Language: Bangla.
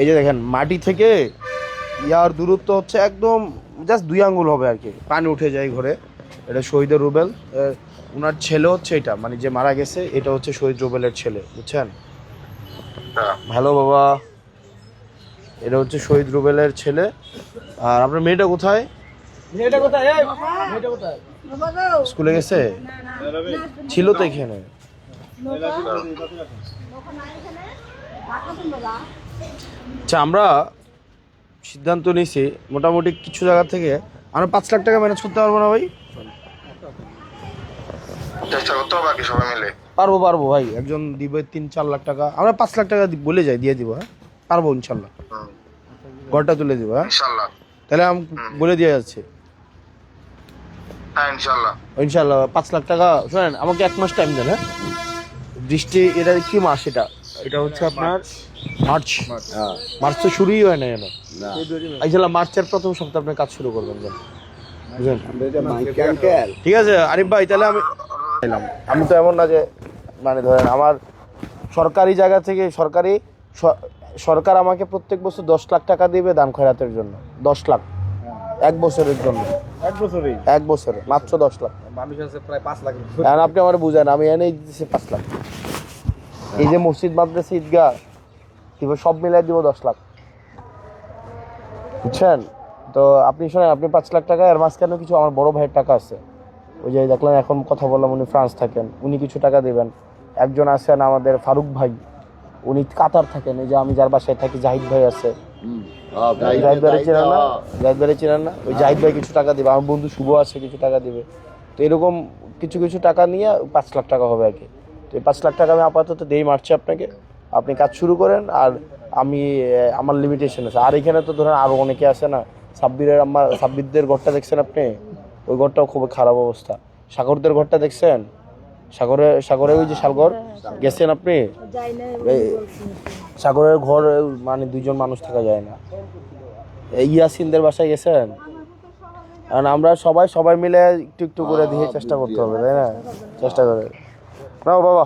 এই যে দেখেন মাটি থেকে ইয়ার দূরত্ব হচ্ছে একদম জাস্ট 2 আঙ্গুল হবে আর কি, পানি উঠে যায় ঘরে। এটা শহীদের রুবেল, ওনার ছেলে হচ্ছে এটা, মানে যে মারা গেছে এটা হচ্ছে শহীদ রুবেলের ছেলে, বুঝছেন? হ্যালো বাবা, এটা হচ্ছে শহীদ রুবেলের ছেলে। আর আপনার মেয়েটা কোথায়? স্কুলে গেছে? ছিল তো এখানে। আচ্ছা, আমরা সিদ্ধান্ত নিয়েছি মোটামুটি কিছু জায়গা থেকে আমরা 5 লাখ টাকা ম্যানেজ করতে পারবো না ভাই? চেষ্টা করতে হবে বাকি সবাই মিলে। পারবো ভাই, একজন দিবে 3-4 লাখ টাকা, আমরা 5 লাখ টাকা বলে যাই, দিয়ে দিব। হ্যাঁ পারবো ইনশাল্লাহ, ঘরটা তুলে দিব। হ্যাঁ ইনশাআল্লাহ। তাহলে আমি বলে দিয়ে যাচ্ছি। হ্যাঁ ইনশাআল্লাহ ইনশাল্লাহ 5 লাখ টাকা। শোনেন, আমাকে 1 মাস টাইম দেন। হ্যাঁ বৃষ্টি, এটা কি মাস? এটা হচ্ছে আপনার মার্চ। মার্চ তো শুরুই হয় না কেন? আইসাল্লাহ মার্চের প্রথম সপ্তাহে আপনি কাজ শুরু করবেন, বুঝলেন? ঠিক আছে আরিফ ভাই, তাহলে আমি তো এমন না যে, মানে ধরেন আমার সরকারি জায়গা থেকে সরকার আমাকে প্রত্যেক বছর 10 লাখ টাকা দিবে দান খয়রাতের জন্য। 10 লাখ 1 বছরের জন্য। 1 বছরে মাত্র 10 লাখ। মানুষ আছে প্রায় 5 লাখ। এখন আপনি আমার বুঝেন, আমি এনেই দিতেছি 5 লাখ। এই যে মসজিদ, মাদ্রাসা, ঈদগাহ দিব, সব মিলাই দিব 10 লাখ, বুঝছেন? তো আপনি শোনেন, আপনি 5 লাখ টাকা, এর মাঝখানে কিছু আমার বড় ভাইয়ের টাকা আছে। ওই যে দেখলাম এখন কথা বললাম, উনি ফ্রান্স থাকেন, উনি কিছু টাকা দেবেন। একজন আছেন আমাদের ফারুক ভাই, উনি কাতার থাকেন। এই যে আমি যার বাসায় থাকি, জাহিদ ভাই আছে। জাহিদ ভাই চিনেন না? ওই জাহিদ ভাই কিছু টাকা দিবে। আমার বন্ধু শুভ আছে, কিছু টাকা দিবে। তো এরকম কিছু কিছু টাকা নিয়ে 5 লাখ টাকা হবে আর কি। তো এই 5 লাখ টাকা আমি আপাতত দেই মারছি আপনাকে, আপনি কাজ শুরু করেন। আর আমি আমার লিমিটেশন আছে। আর এখানে তো ধরেন আরও অনেকে আছে না, সাব্বিরদের ঘরটা দেখছেন আপনি? ওই ঘরটাও খুব খারাপ অবস্থা। সাগরদের ঘরটা দেখছেন? সাগরে ওই যে শালঘর গেছেন আপনি? সাগরের ঘর মানে 2জন মানুষ থাকা যায় না। ইয়াসিনদের বাসায় গেছেন? কারণ আমরা সবাই মিলে একটু একটু করে দিয়ে চেষ্টা করতে হবে, তাই না? চেষ্টা করে নাও বাবা।